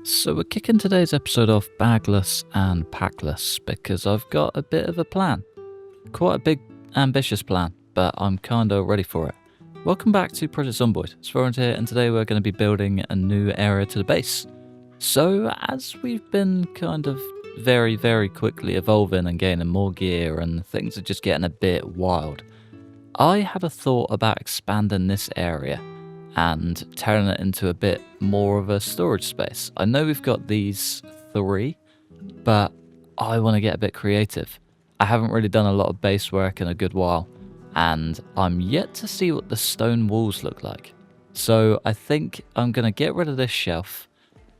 So we're kicking today's episode off bagless and packless because I've got a bit of a plan. Quite a big, ambitious plan, but I'm kinda ready for it. Welcome back to Project Zomboid. It's Foraging here, and today we're going to be building a new area to the base. So as we've been kind of very quickly evolving and gaining more gear and things are just getting a bit wild, I had a thought about expanding this area and turning it into a bit more of a storage space. I know we've got these three, but I want to get a bit creative. I haven't really done a lot of base work in a good while, and I'm yet to see what the stone walls look like. So I think I'm going to get rid of this shelf,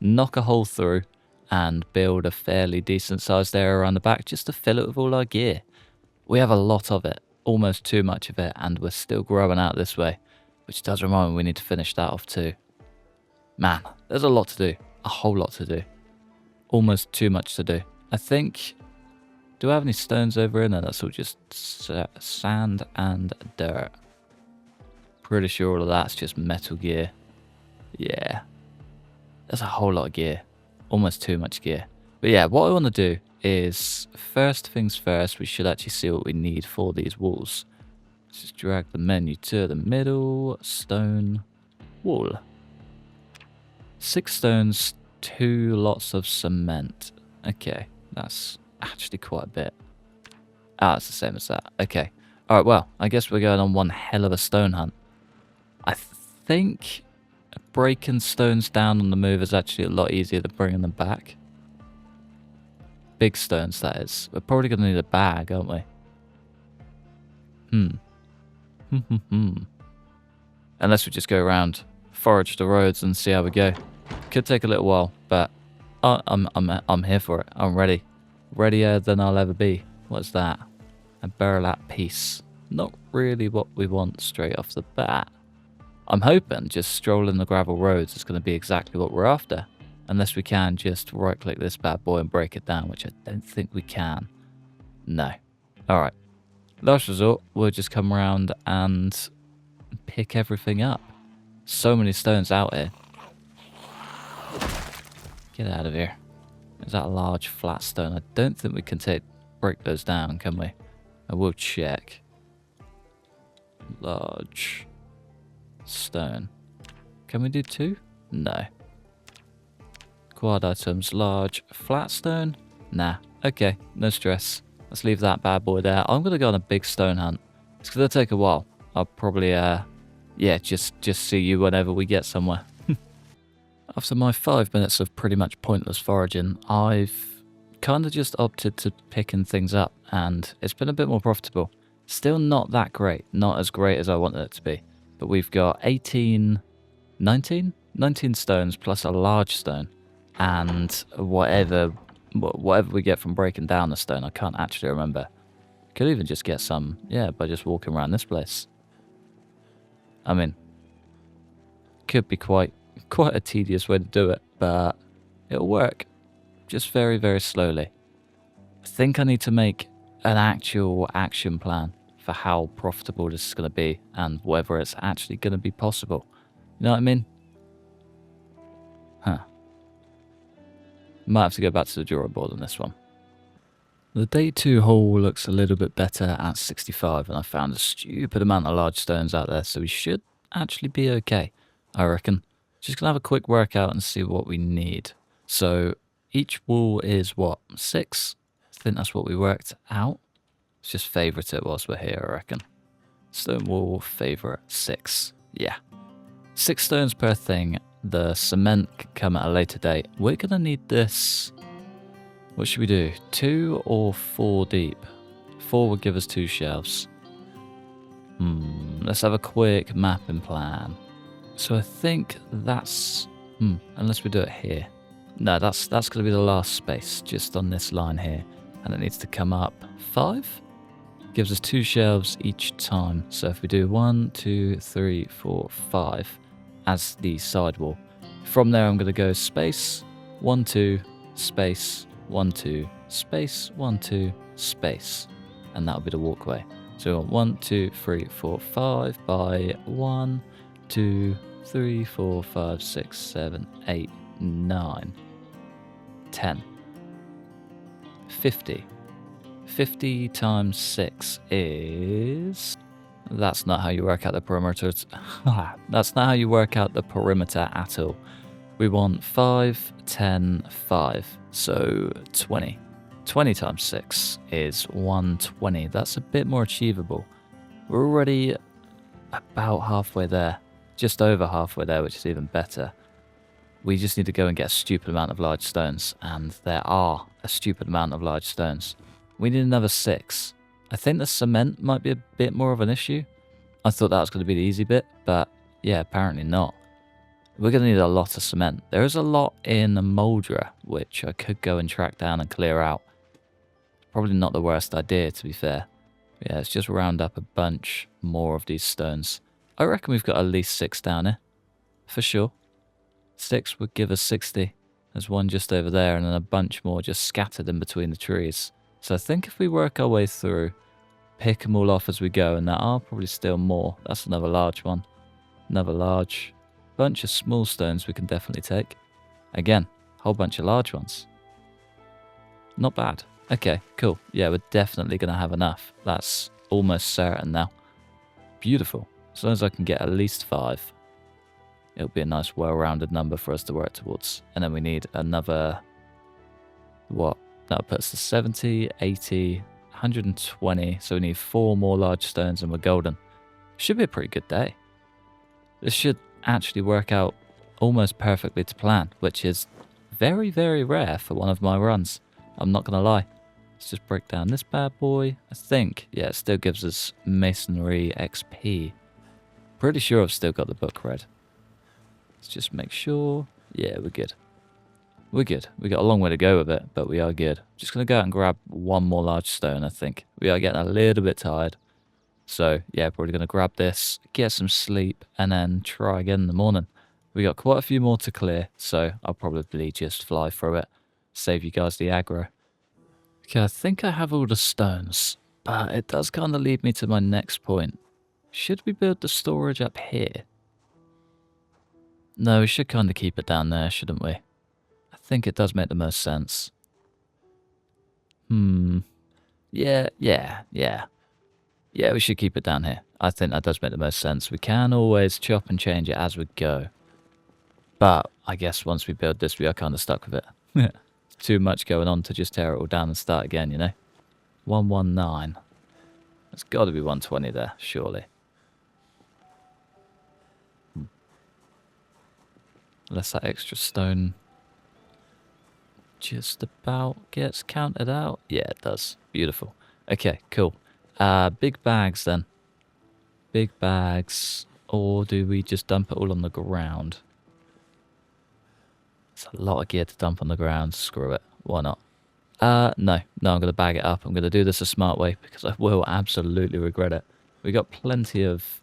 knock a hole through, and build a fairly decent sized area around the back just to fill it with all our gear. We have a lot of it, almost too much of it, and we're still growing out this way. Which does remind me we need to finish that off too. Man, there's a lot to do. A whole lot to do. Almost too much to do. I think... Do I have any stones over in there? That's all just sand and dirt. Pretty sure all of that's just metal gear. Yeah. There's a whole lot of gear. Almost too much gear. But yeah, what I want to do is... First things first, we should actually see what we need for these walls. Let's just drag the menu to the middle. Stone wall. 6 stones, 2 lots of cement. Okay, that's actually quite a bit. Ah, it's the same as that. Okay. Alright, well, I guess we're going on one hell of a stone hunt. I think breaking stones down on the move is actually a lot easier than bringing them back. Big stones, that is. We're probably going to need a bag, aren't we? Unless we just go around, forage the roads and see how we go. Could take a little while, but I'm here for it. I'm ready. Readier than I'll ever be. What's that? A barrel at peace. Not really what we want straight off the bat. I'm hoping just strolling the gravel roads is going to be exactly what we're after. Unless we can just right click this bad boy and break it down, which I don't think we can. No. Alright. Last resort, we'll just come around and pick everything up. So many stones out here. Get out of here. Is that a large flat stone? I don't think we can break those down, can we? I will check. Large stone. Can we do 2? No. Quad items, large flat stone? Nah. Okay, no stress. Let's leave that bad boy there. I'm going to go on a big stone hunt. It's going to take a while. I'll probably, yeah, just see you whenever we get somewhere. After my 5 minutes of pretty much pointless foraging, I've kind of just opted to picking things up, and it's been a bit more profitable. Still not that great. Not as great as I wanted it to be. But we've got 19 stones plus a large stone. And whatever we get from breaking down the stone, I can't actually remember. Could even just get some, yeah, by just walking around this place. I mean, could be quite a tedious way to do it, but it'll work. Just very slowly. I think I need to make an actual action plan for how profitable this is going to be and whether it's actually going to be possible. You know what I mean? Huh. Might have to go back to the drawing board on this one. The day 2 haul looks a little bit better at 65, and I found a stupid amount of large stones out there, so we should actually be okay, I reckon. Just gonna have a quick workout and see what we need. So each wall is what, 6? I think that's what we worked out. Let's just favourite it whilst we're here, I reckon. Stone wall, favourite, 6. Yeah. 6 stones per thing. The cement can come at a later date. We're going to need this. What should we do? 2 or 4 deep? 4 would give us 2 shelves. Let's have a quick mapping plan. So I think that's... unless we do it here. No, that's going to be the last space, just on this line here. And it needs to come up 5? Gives us 2 shelves each time. So if we do 1, 2, 3, 4, 5... as the side wall. From there I'm going to go space, 1, 2, space, 1, 2, space, 1, 2, space. And that'll be the walkway. So 1, 2, 3, 4, 5 by 1, 2, 3, 4, 5, 6, 7, 8, 9, 10, 50. 50 times 6 is... That's not how you work out the perimeter. That's not how you work out the perimeter at all. We want 5, 10, 5. So 20. 20 times 6 is 120. That's a bit more achievable. We're already about halfway there. Just over halfway there, which is even better. We just need to go and get a stupid amount of large stones. And there are a stupid amount of large stones. We need another 6. I think the cement might be a bit more of an issue. I thought that was going to be the easy bit, but yeah, apparently not. We're going to need a lot of cement. There is a lot in Muldra, which I could go and track down and clear out. Probably not the worst idea, to be fair. Yeah, let's just round up a bunch more of these stones. I reckon we've got at least 6 down here. For sure. 6 would give us 60. There's one just over there, and then a bunch more just scattered in between the trees. So I think if we work our way through, pick them all off as we go, and there are probably still more. That's another large one. Another large. Bunch of small stones we can definitely take. Again, whole bunch of large ones. Not bad. Okay, cool. Yeah, we're definitely going to have enough. That's almost certain now. Beautiful. As long as I can get at least 5, it'll be a nice well-rounded number for us to work towards. And then we need another... What? That puts us to 70, 80, 120. So we need 4 more large stones and we're golden. Should be a pretty good day. This should actually work out almost perfectly to plan, which is very, very rare for one of my runs. I'm not going to lie. Let's just break down this bad boy. I think, yeah, it still gives us masonry XP. Pretty sure I've still got the book read. Let's just make sure. Yeah, we're good. We're good. We got a long way to go with it, but we are good. Just going to go out and grab one more large stone, I think. We are getting a little bit tired. So, yeah, probably going to grab this, get some sleep, and then try again in the morning. We got quite a few more to clear, so I'll probably just fly through it. Save you guys the aggro. Okay, I think I have all the stones, but it does kind of lead me to my next point. Should we build the storage up here? No, we should kind of keep it down there, shouldn't we? I think it does make the most sense. Yeah. Yeah, we should keep it down here. I think that does make the most sense. We can always chop and change it as we go. But I guess once we build this, we are kind of stuck with it. Too much going on to just tear it all down and start again, you know? 119. There's got to be 120 there, surely. Unless that extra stone just about gets counted out. Yeah, it does. Beautiful. Okay, cool. Big bags then. Big bags. Or do we just dump it all on the ground? It's a lot of gear to dump on the ground. Screw it. Why not? No, I'm going to bag it up. I'm going to do this a smart way because I will absolutely regret it. We got plenty of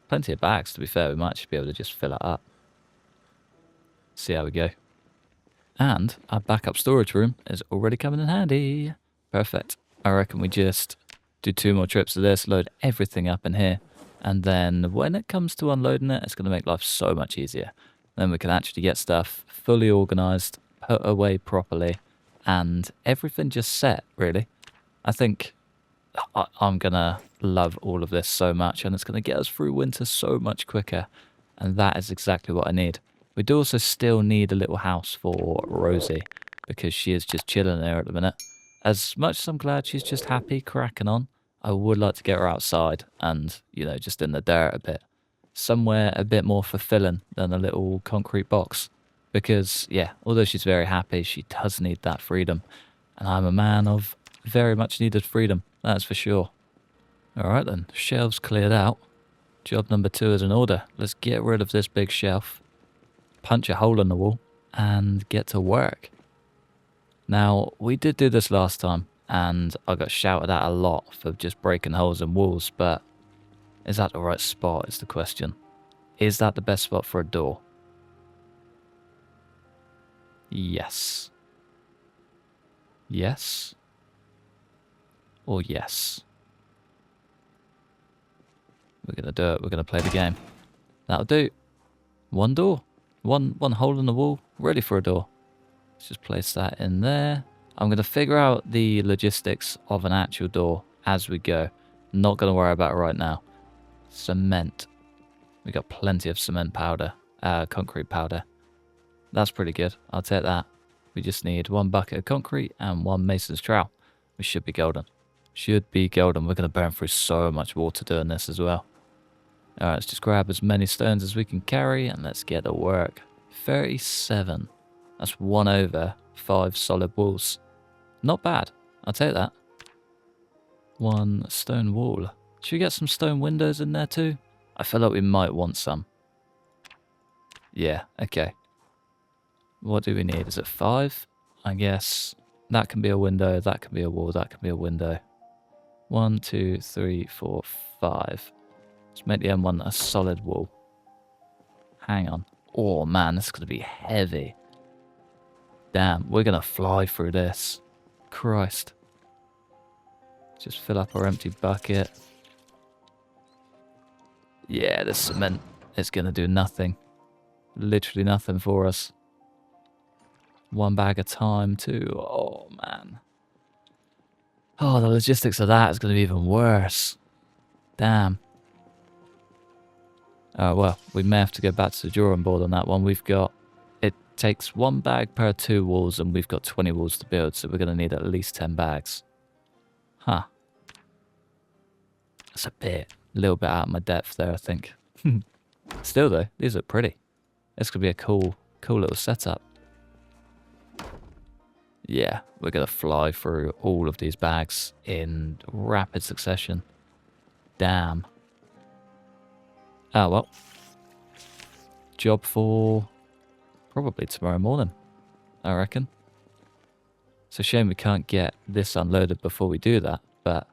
bags, to be fair. We might actually be able to just fill it up. See how we go. And our backup storage room is already coming in handy. Perfect. I reckon we just do 2 more trips of this, load everything up in here. And then when it comes to unloading it, it's going to make life so much easier. Then we can actually get stuff fully organised, put away properly, and everything just set, really. I think I'm going to love all of this so much, and it's going to get us through winter so much quicker. And that is exactly what I need. We do also still need a little house for Rosie, because she is just chilling there at the minute. As much as I'm glad she's just happy, cracking on, I would like to get her outside and, you know, just in the dirt a bit. Somewhere a bit more fulfilling than a little concrete box. Because, yeah, although she's very happy, she does need that freedom. And I'm a man of very much needed freedom, that's for sure. Alright then, shelves cleared out. Job number 2 is in order. Let's get rid of this big shelf, punch a hole in the wall, and get to work. Now, we did do this last time, and I got shouted at a lot for just breaking holes in walls, but is that the right spot is the question. Is that the best spot for a door? Yes. Yes. Or yes. We're going to do it. We're going to play the game. That'll do. 1 door. One hole in the wall, ready for a door. Let's just place that in there. I'm going to figure out the logistics of an actual door as we go. Not going to worry about it right now. Cement. We got plenty of cement powder. Concrete powder. That's pretty good. I'll take that. We just need 1 bucket of concrete and 1 mason's trowel. We should be golden. Should be golden. We're going to burn through so much water doing this as well. Alright, let's just grab as many stones as we can carry and let's get to work. 37. That's 1 over 5 solid walls. Not bad. I'll take that. 1 stone wall. Should we get some stone windows in there too? I feel like we might want some. Yeah, okay. What do we need? Is it 5? I guess that can be a window, that can be a wall, that can be a window. 1, 2, 3, 4, 5. Let's make the M1 a solid wall. Hang on. Oh man, this is going to be heavy. Damn, we're going to fly through this. Christ. Just fill up our empty bucket. Yeah, this cement is going to do nothing. Literally nothing for us. 1 bag at a time too. Oh man. Oh, the logistics of that is going to be even worse. Damn. Well, we may have to go back to the drawing board on that one. We've got... It takes 1 bag per 2 walls, and we've got 20 walls to build, so we're going to need at least 10 bags. Huh. That's a little bit out of my depth there, I think. Still though, these look pretty. This could be a cool little setup. Yeah, we're going to fly through all of these bags in rapid succession. Damn. Oh, well. Job for probably tomorrow morning, I reckon. It's a shame we can't get this unloaded before we do that, but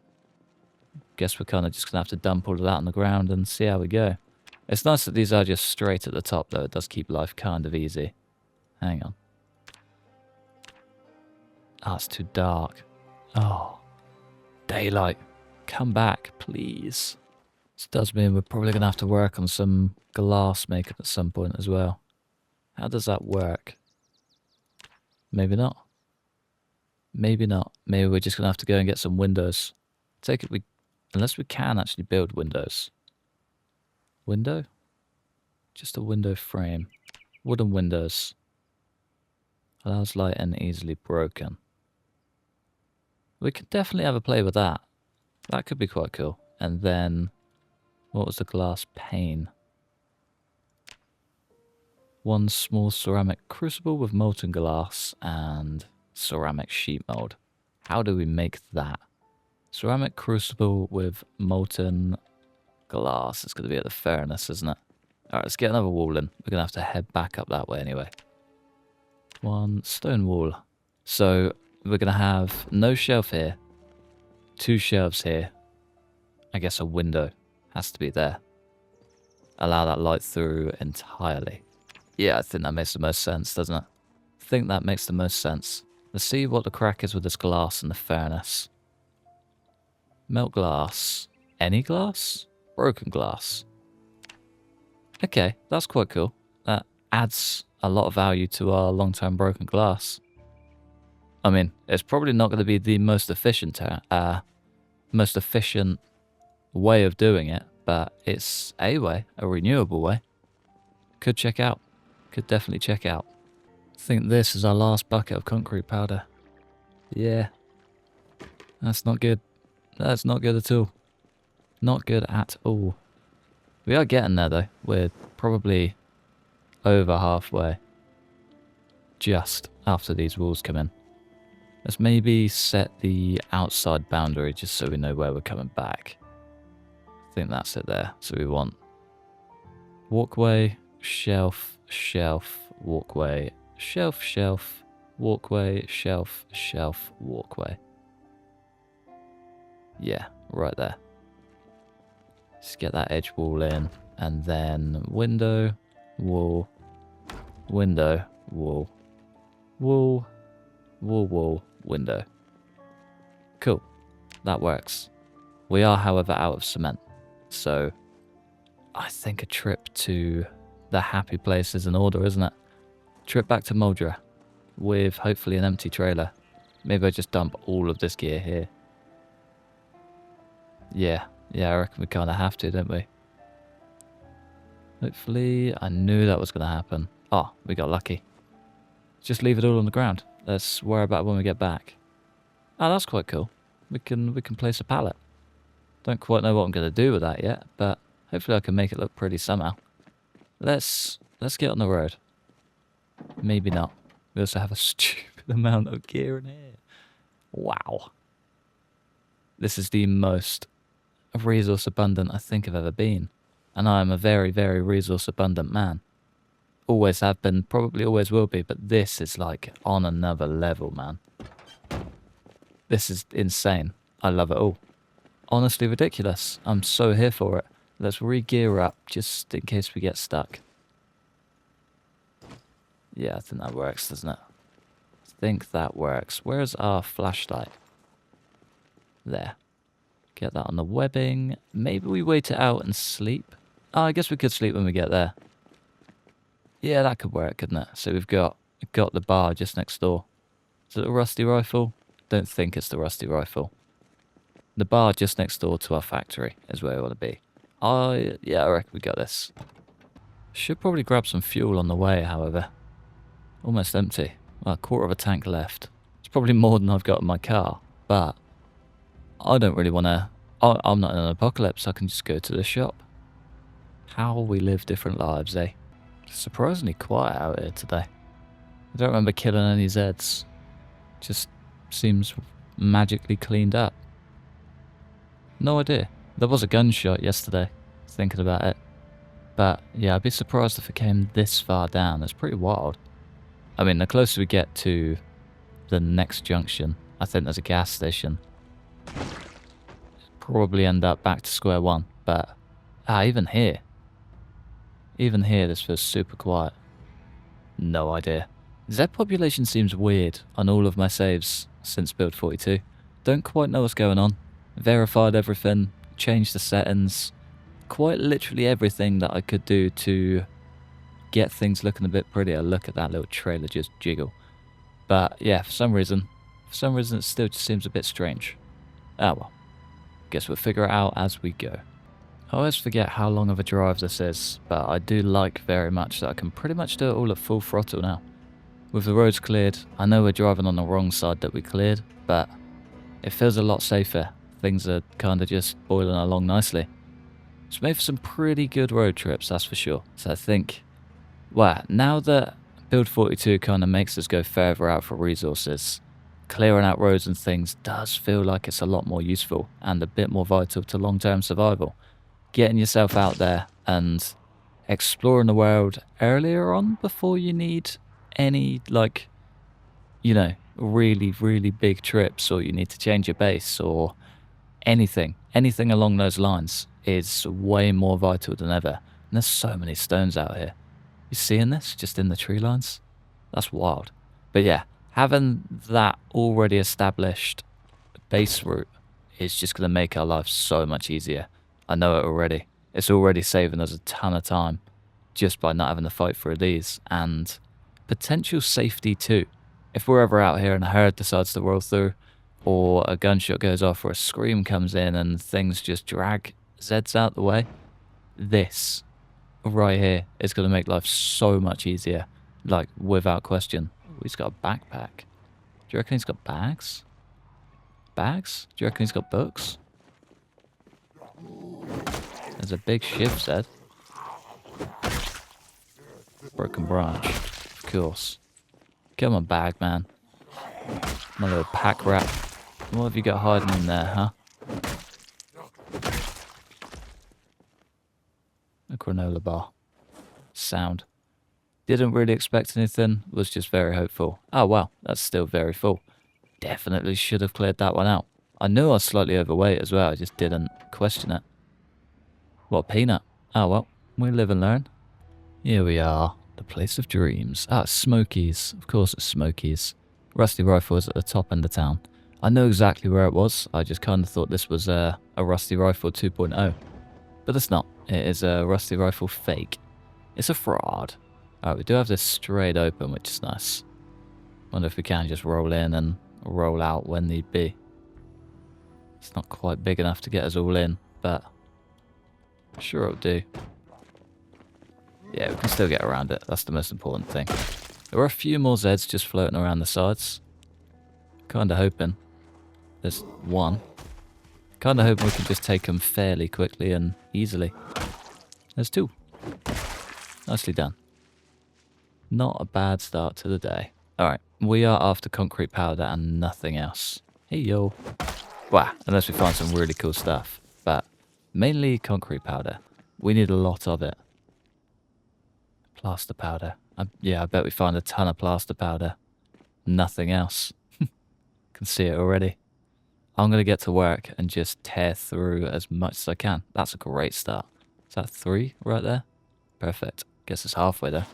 guess we're kind of just going to have to dump all of that on the ground and see how we go. It's nice that these are just straight at the top, though. It does keep life kind of easy. Hang on. Oh, it's too dark. Oh. Daylight. Come back, please. This does mean we're probably going to have to work on some glass making at some point as well. How does that work? Maybe not. Maybe not. Maybe we're just going to have to go and get some windows. Take it unless we can actually build windows. Window? Just a window frame. Wooden windows. Allows light and easily broken. We could definitely have a play with that. That could be quite cool. And then, what was the glass pane? 1 small ceramic crucible with molten glass and ceramic sheet mold. How do we make that? Ceramic crucible with molten glass. It's going to be at the furnace, isn't it? Alright, let's get another wall in. We're going to have to head back up that way anyway. 1 stone wall. So, we're going to have no shelf here. 2 shelves here. I guess a window has to be there. Allow that light through entirely. Yeah, I think that makes the most sense, doesn't it? I think that makes the most sense. Let's see what the crack is with this glass in the furnace. Melt glass. Any glass? Broken glass. Okay, that's quite cool. That adds a lot of value to our long-term broken glass. I mean, it's probably not going to be the most efficient way of doing it, but it's a way, a renewable way. Could check out. Could definitely check out. I think this is our last bucket of concrete powder. Yeah. That's not good. That's not good at all. Not good at all. We are getting there though. We're probably over halfway. Just after these walls come in. Let's maybe set the outside boundary just so we know where we're coming back. I think that's it there. So we want walkway, shelf, shelf, walkway, shelf, shelf, walkway, shelf, shelf, walkway. Yeah, right there. Just get that edge wall in, and then window, wall, window, wall, wall, wall, wall, window. Cool. That works. We are, however, out of cement. So I think a trip to the happy place is in order, isn't it? Trip back to Muldra with hopefully an empty trailer. Maybe I just dump all of this gear here. Yeah, I reckon we kind of have to, don't we? Hopefully, I knew that was going to happen. Oh, we got lucky. Just leave it all on the ground. Let's worry about it when we get back. Oh, that's quite cool. We can place a pallet. Don't quite know what I'm going to do with that yet, but hopefully I can make it look pretty somehow. Let's get on the road. Maybe not. We also have a stupid amount of gear in here. Wow. This is the most resource abundant I think I've ever been. And I am a very, very resource abundant man. Always have been, probably always will be, but this is like on another level, man. This is insane. I love it all. Honestly ridiculous. I'm so here for it. Let's re-gear up just in case we get stuck. Yeah, I think that works, doesn't it? I think that works. Where's our flashlight? There. Get that on the webbing. Maybe we wait it out and sleep. Oh, I guess we could sleep when we get there. Yeah, that could work, couldn't it? So we've got the bar just next door. Is it a rusty rifle? Don't think it's the rusty rifle. The bar just next door to our factory is where we want to be. Yeah, I reckon we got this. Should probably grab some fuel on the way, however. Almost empty. Well, a quarter of a tank left. It's probably more than I've got in my car, but I don't really want to... I'm not in an apocalypse, I can just go to the shop. How we live different lives, eh? Surprisingly quiet out here today. I don't remember killing any Zeds. Just seems magically cleaned up. No idea. There was a gunshot yesterday, thinking about it. But yeah, I'd be surprised if it came this far down. It's pretty wild. I mean, the closer we get to the next junction, I think there's a gas station. Probably end up back to square one, but even here, this feels super quiet. No idea. Z population seems weird on all of my saves since build 42. Don't quite know what's going on. Verified everything, changed the settings, quite literally everything that I could do to get things looking a bit prettier. Look at that little trailer just jiggle. But yeah, for some reason it still just seems a bit strange. Ah well, guess we'll figure it out as we go. I always forget how long of a drive this is, but I do like very much that I can pretty much do it all at full throttle now. With the roads cleared, I know we're driving on the wrong side that we cleared, but it feels a lot safer. Things are kind of just boiling along nicely. It's made for some pretty good road trips, that's for sure. So I think, well, now that build 42 kind of makes us go further out for resources, clearing out roads and things does feel like it's a lot more useful and a bit more vital to long-term survival. Getting yourself out there and exploring the world earlier on before you need any, like, you know, really, really big trips, or you need to change your base, or anything along those lines is way more vital than ever. And there's so many stones out here. You seeing this just in the tree lines? That's wild. But yeah, having that already established base route is just going to make our life so much easier. I know it already. It's already saving us a ton of time just by not having to fight through these, and potential safety too. If we're ever out here and a herd decides to roll through, or a gunshot goes off, or a scream comes in and things just drag Zeds out the way, this right here is going to make life so much easier, like without question. He's got a backpack. Do you reckon he's got bags? Bags? Do you reckon he's got books? There's a big shiv, Zed. Broken branch, of course. Come on, bag man. My little pack rat. What have you got hiding in there, huh? A granola bar. Sound. Didn't really expect anything, was just very hopeful. Oh well, that's still very full. Definitely should have cleared that one out. I knew I was slightly overweight as well, I just didn't question it. What, peanut? Oh well, we live and learn. Here we are, the place of dreams. Ah, Smokies. Of course it's Smokies. Rusty Rifle is at the top end of town. I know exactly where it was, I just kind of thought this was a Rusty Rifle 2.0. But it's not, it is a Rusty Rifle fake. It's a fraud. Alright, we do have this straight open, which is nice. Wonder if we can just roll in and roll out when need be. It's not quite big enough to get us all in, but sure it'll do. Yeah, we can still get around it. That's the most important thing. There are a few more Zeds just floating around the sides. Kinda hoping. There's one. Kinda hoping we can just take them fairly quickly and easily. There's two. Nicely done. Not a bad start to the day. Alright, we are after concrete powder and nothing else. Hey yo. Wow, unless we find some really cool stuff. But mainly concrete powder. We need a lot of it. Plaster powder. Yeah, I bet we find a ton of plaster powder. Nothing else. Can see it already. I'm going to get to work and just tear through as much as I can. That's a great start. Is that 3 right there? Perfect. Guess it's halfway there.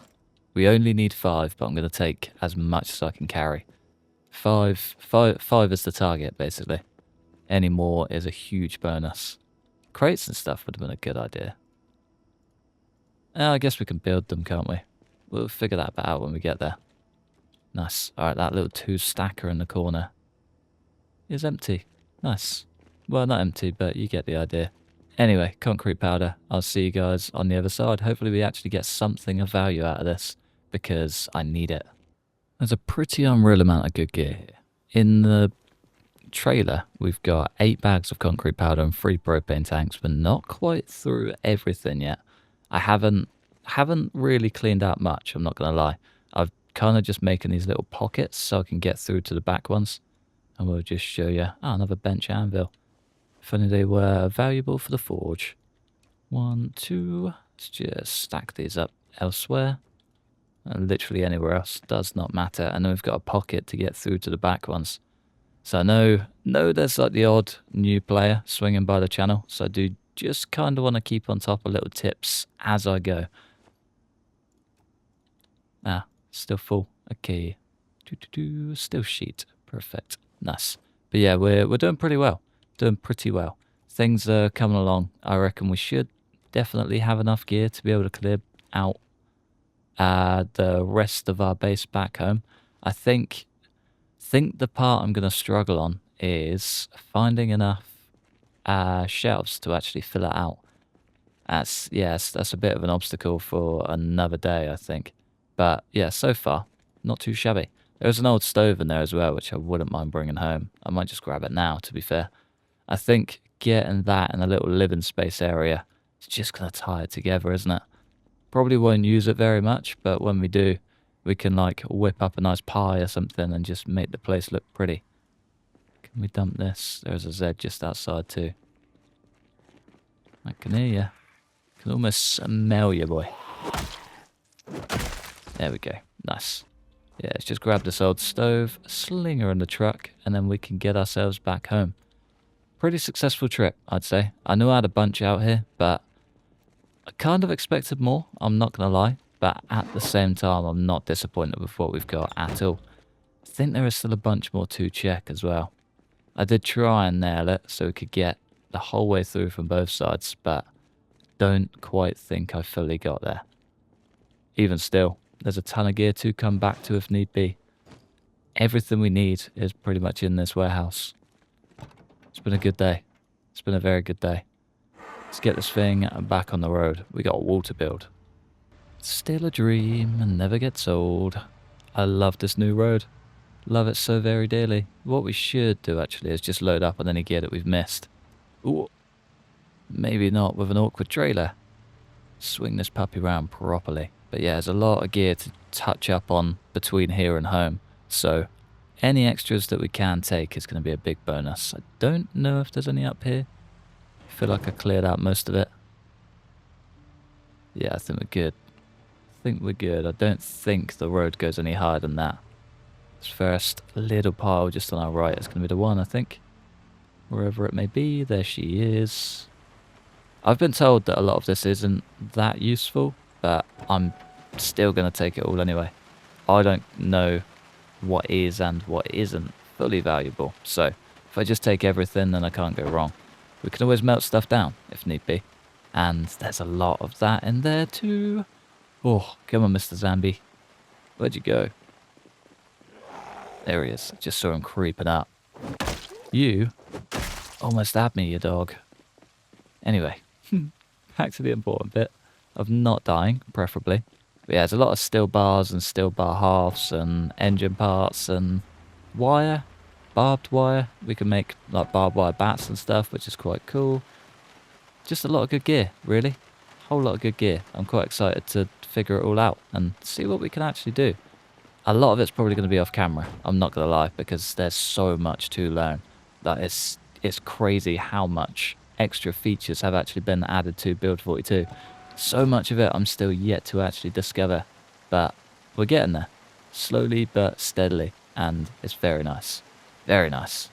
We only need 5, but I'm going to take as much as I can carry. 5 is the target, basically. Any more is a huge bonus. Crates and stuff would have been a good idea. I guess we can build them, can't we? We'll figure that out when we get there. Nice. Alright, that little 2-stacker in the corner is empty. Nice. Well, not empty, but you get the idea. Anyway, concrete powder. I'll see you guys on the other side. Hopefully we actually get something of value out of this, because I need it. There's a pretty unreal amount of good gear here. In the trailer, we've got 8 bags of concrete powder and 3 propane tanks. We're not quite through everything yet. I haven't really cleaned out much, I'm not going to lie. I've kind of just making these little pockets so I can get through to the back ones. And we'll just show you. Oh, another bench anvil. If only they were valuable for the forge. 1, 2. Let's just stack these up elsewhere. And literally anywhere else. Does not matter. And then we've got a pocket to get through to the back ones. So I know there's like the odd new player swinging by the channel. So I do just kind of want to keep on top of little tips as I go. Ah, still full. Okay. Still sheet. Perfect. Nice. But yeah, we're doing pretty well. Doing pretty well. Things are coming along. I reckon we should definitely have enough gear to be able to clear out the rest of our base back home. I think the part I'm going to struggle on is finding enough shelves to actually fill it out. That's a bit of an obstacle for another day, I think. But yeah, so far, not too shabby. There's an old stove in there as well, which I wouldn't mind bringing home. I might just grab it now, to be fair. I think getting that in a little living space area is just going to tie it together, isn't it? Probably won't use it very much, but when we do, we can like whip up a nice pie or something and just make the place look pretty. Can we dump this? There's a Z just outside too. I can hear you. I can almost smell you, boy. There we go. Nice. Yeah, let's just grab this old stove, sling her in the truck, and then we can get ourselves back home. Pretty successful trip, I'd say. I knew I had a bunch out here, but I kind of expected more, I'm not going to lie. But at the same time, I'm not disappointed with what we've got at all. I think there is still a bunch more to check as well. I did try and nail it so we could get the whole way through from both sides, but don't quite think I fully got there. Even still, there's a ton of gear to come back to if need be. Everything we need is pretty much in this warehouse. It's been a good day. It's been a very good day. Let's get this thing back on the road. We got a wall to build. Still a dream and never gets old. I love this new road. Love it so very dearly. What we should do actually is just load up on any gear that we've missed. Ooh. Maybe not with an awkward trailer. Swing this puppy around properly. But yeah, there's a lot of gear to touch up on between here and home. So any extras that we can take is going to be a big bonus. I don't know if there's any up here. I feel like I cleared out most of it. Yeah, I think we're good. I don't think the road goes any higher than that. This first little pile just on our right is going to be the one, I think. Wherever it may be, there she is. I've been told that a lot of this isn't that useful, but I'm still going to take it all anyway. I don't know what is and what isn't fully valuable, so if I just take everything, then I can't go wrong. We can always melt stuff down if need be, and there's a lot of that in there too. Oh, come on, Mr. Zambi. Where'd you go? There he is. Just saw him creeping up. You almost had me, you dog. Anyway, back to the important bit of not dying, preferably. But yeah, there's a lot of steel bars and steel bar halves and engine parts and wire, barbed wire. We can make like barbed wire bats and stuff, which is quite cool. Just a lot of good gear, really. Whole lot of good gear. I'm quite excited to figure it all out and see what we can actually do. A lot of it's probably going to be off camera, I'm not going to lie, because there's so much to learn. That it's crazy how much extra features have actually been added to Build 42. So much of it I'm still yet to actually discover, but we're getting there. Slowly but steadily, and it's very nice. Very nice.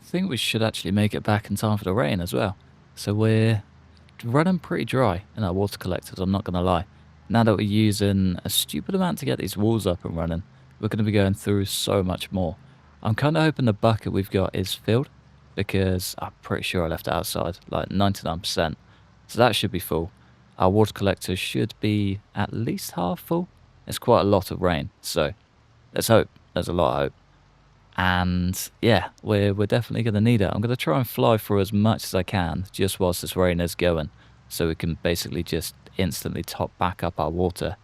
I think we should actually make it back in time for the rain as well. So we're running pretty dry in our water collectors, I'm not going to lie. Now that we're using a stupid amount to get these walls up and running, we're going to be going through so much more. I'm kind of hoping the bucket we've got is filled, because I'm pretty sure I left it outside, like 99%. So that should be full. Our water collector should be at least half full. It's quite a lot of rain, so let's hope. There's a lot of hope. And yeah, we're definitely going to need it. I'm going to try and fly through as much as I can just whilst this rain is going, so we can basically just instantly top back up our water,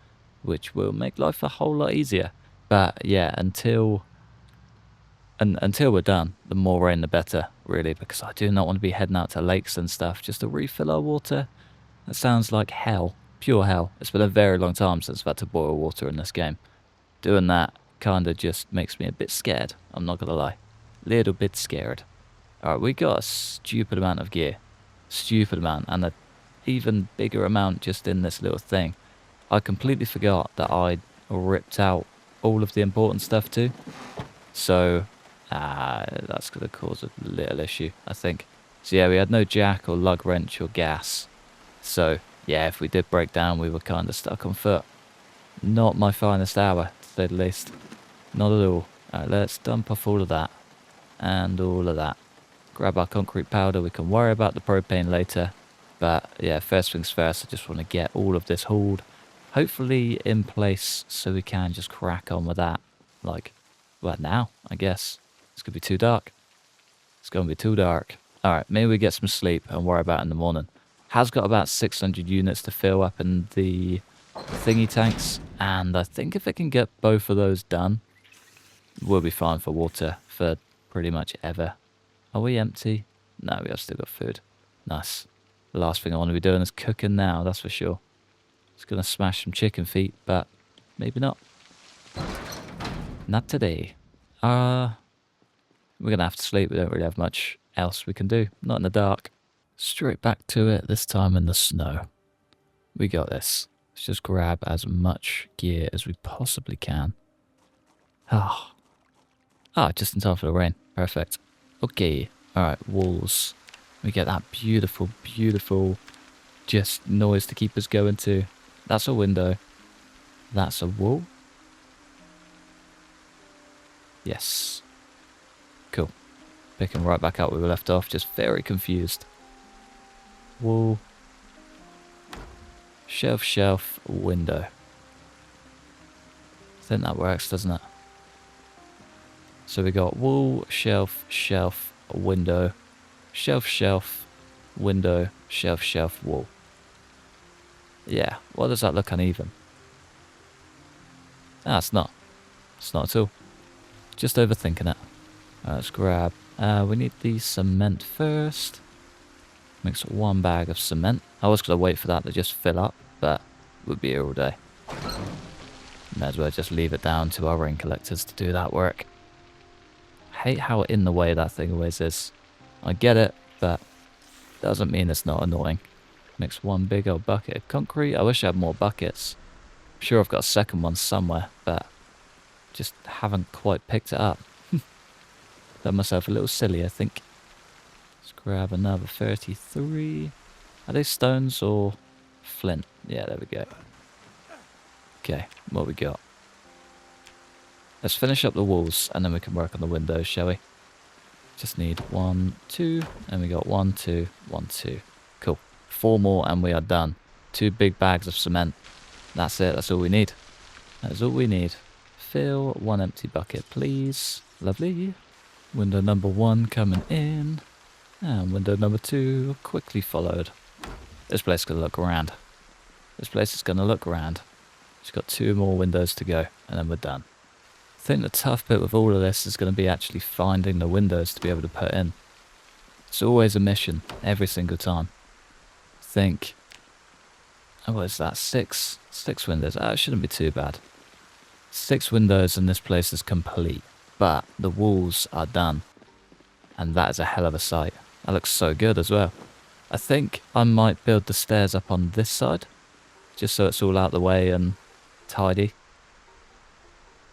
which will make life a whole lot easier. But yeah, until we're done, the more rain the better, really, because I do not want to be heading out to lakes and stuff just to refill our water. That sounds like hell, pure hell. It's been a very long time since I've had to boil water in this game. Doing that kind of just makes me a bit scared, I'm not going to lie. Little bit scared. Alright, we got a stupid amount of gear. Stupid amount, and an even bigger amount just in this little thing. I completely forgot that I ripped out all of the important stuff too. So, that's going to cause a little issue, I think. So yeah, we had no jack or lug wrench or gas. So, yeah, if we did break down, we were kind of stuck on foot. Not my finest hour, to say the least. Not at all. Alright, let's dump off all of that. And all of that. Grab our concrete powder. We can worry about the propane later. But, yeah, first things first, I just want to get all of this hauled. Hopefully in place so we can just crack on with that. Like, well, now, I guess. It's going to be too dark. It's going to be too dark. Alright, maybe we get some sleep and worry about it in the morning. Has got about 600 units to fill up in the thingy tanks, and I think if it can get both of those done, we'll be fine for water for pretty much ever. Are we empty? No, we have still got food. Nice. The last thing I want to be doing is cooking now, that's for sure. It's going to smash some chicken feet, but maybe not. Not today. We're going to have to sleep. We don't really have much else we can do. Not in the dark. Straight back to it, this time in the snow. We got this. Let's just grab as much gear as we possibly can. Just in time for the rain. Perfect. Okay. Alright, walls. We get that beautiful, beautiful just noise to keep us going too. That's a window. That's a wall. Yes. Cool. Picking right back up where we left off, just very confused. Wall. Shelf, shelf, window. I think that works, doesn't it? So we got wall, shelf, shelf, window, shelf, shelf, window, shelf, shelf, wall. Yeah, why does that look uneven? It's not. It's not at all. Just overthinking it. Let's grab... we need the cement first. Mix one bag of cement. I was going to wait for that to just fill up, but we'll be here all day. May as well just leave it down to our rain collectors to do that work. I hate how in the way that thing always is. I get it, but doesn't mean it's not annoying. Mix one big old bucket of concrete. I wish I had more buckets. I'm sure I've got a second one somewhere, but just haven't quite picked it up. Done myself a little silly, I think. Let's grab another 33. Are they stones or flint? Yeah, there we go. Okay, what we got? Let's finish up the walls and then we can work on the windows, shall we? Just need 1, 2, and we got 1, 2, 1, 2. Cool. 4 more and we are done. 2 big bags of cement. That's it. That's all we need. That's all we need. Fill one empty bucket, please. Lovely. Window number 1 coming in. And window number 2 quickly followed. This place is going to look grand. This place is going to look grand. Just got 2 more windows to go, and then we're done. I think the tough bit with all of this is going to be actually finding the windows to be able to put in. It's always a mission, every single time. I think... oh, what is that? 6 windows. Oh, it shouldn't be too bad. 6 windows and this place is complete. But the walls are done. And that is a hell of a sight. That looks so good as well. I think I might build the stairs up on this side. Just so it's all out the way and tidy.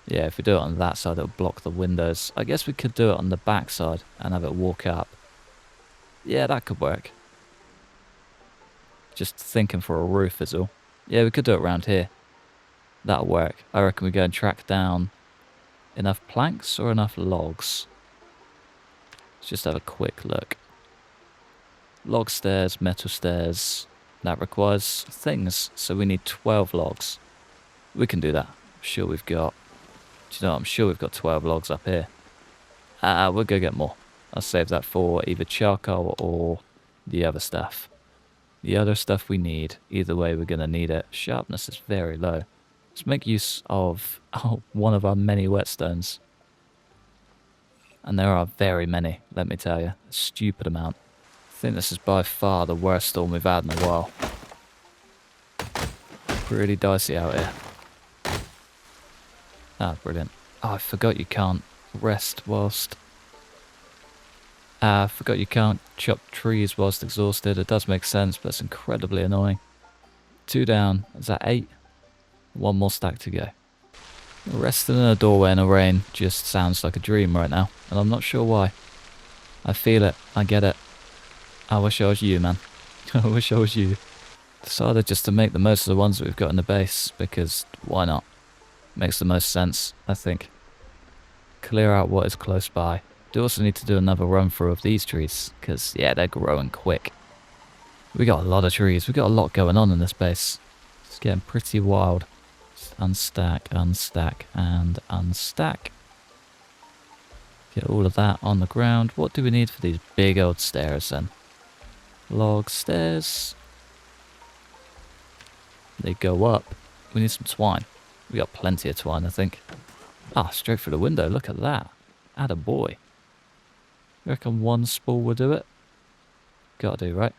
Yeah, if we do it on that side, it'll block the windows. I guess we could do it on the back side and have it walk up. Yeah, that could work. Just thinking for a roof is all. Yeah, we could do it around here. That'll work. I reckon we go and track down enough planks or enough logs. Let's just have a quick look. Log stairs, metal stairs. That requires things, so we need 12 logs. We can do that. I'm sure we've got... do you know what? I'm sure we've got 12 logs up here. We'll go get more. I'll save that for either charcoal or the other stuff. The other stuff we need. Either way, we're going to need it. Sharpness is very low. Let's make use of one of our many whetstones. And there are very many, let me tell you. A stupid amount. I think this is by far the worst storm we've had in a while. Pretty dicey out here. Ah, brilliant. Oh, I forgot you can't rest whilst... I forgot you can't chop trees whilst exhausted. It does make sense, but it's incredibly annoying. 2 down. Is that 8? 1 more stack to go. Resting in a doorway in the rain just sounds like a dream right now, and I'm not sure why. I feel it. I get it. I wish I was you, man. I wish I was you. Decided just to make the most of the ones that we've got in the base, because why not? Makes the most sense, I think. Clear out what is close by. Do also need to do another run through of these trees, because, yeah, they're growing quick. We got a lot of trees. We got a lot going on in this base. It's getting pretty wild. Just unstack, unstack, and unstack. Get all of that on the ground. What do we need for these big old stairs, then? Log stairs. They go up. We need some twine. We got plenty of twine, I think. Ah, straight through the window. Look at that. Atta boy. You reckon 1 spool will do it? Gotta do, right?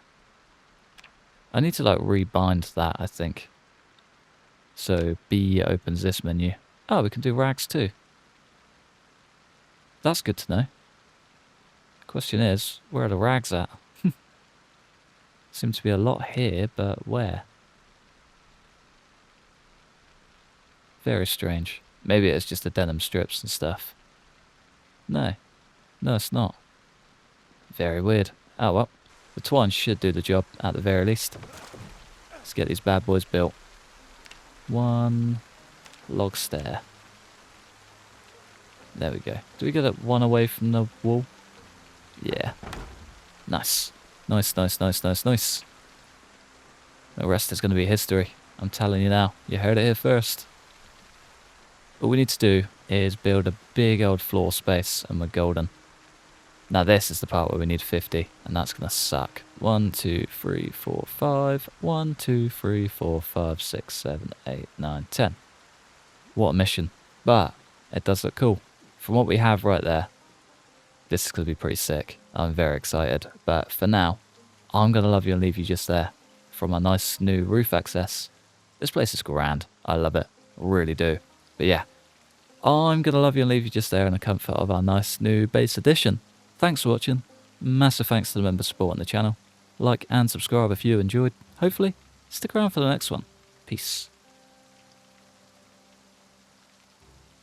I need to, like, rebind that, I think. So, B opens this menu. Oh, we can do rags too. That's good to know. Question is, where are the rags at? Seems to be a lot here, but where? Very strange. Maybe it's just the denim strips and stuff. No. No, it's not. Very weird. Oh well. The twine should do the job, at the very least. Let's get these bad boys built. 1 log stair. There we go. Do we get it 1 away from the wall? Yeah. Nice. Nice, nice, nice, nice, nice. The rest is going to be history. I'm telling you now. You heard it here first. All we need to do is build a big old floor space and we're golden. Now this is the part where we need 50 and that's going to suck. 1, 2, 3, 4, 5. 1, 2, 3, 4, 5, 6, 7, 8, 9, 10. What a mission. But it does look cool. From what we have right there, this is going to be pretty sick. I'm very excited. But for now, I'm going to love you and leave you just there. From a nice new roof access. This place is grand. I love it. Really do. But yeah, I'm going to love you and leave you just there in the comfort of our nice new base edition. Thanks for watching. Massive thanks to the members supporting the channel. Like and subscribe if you enjoyed. Hopefully, stick around for the next one. Peace.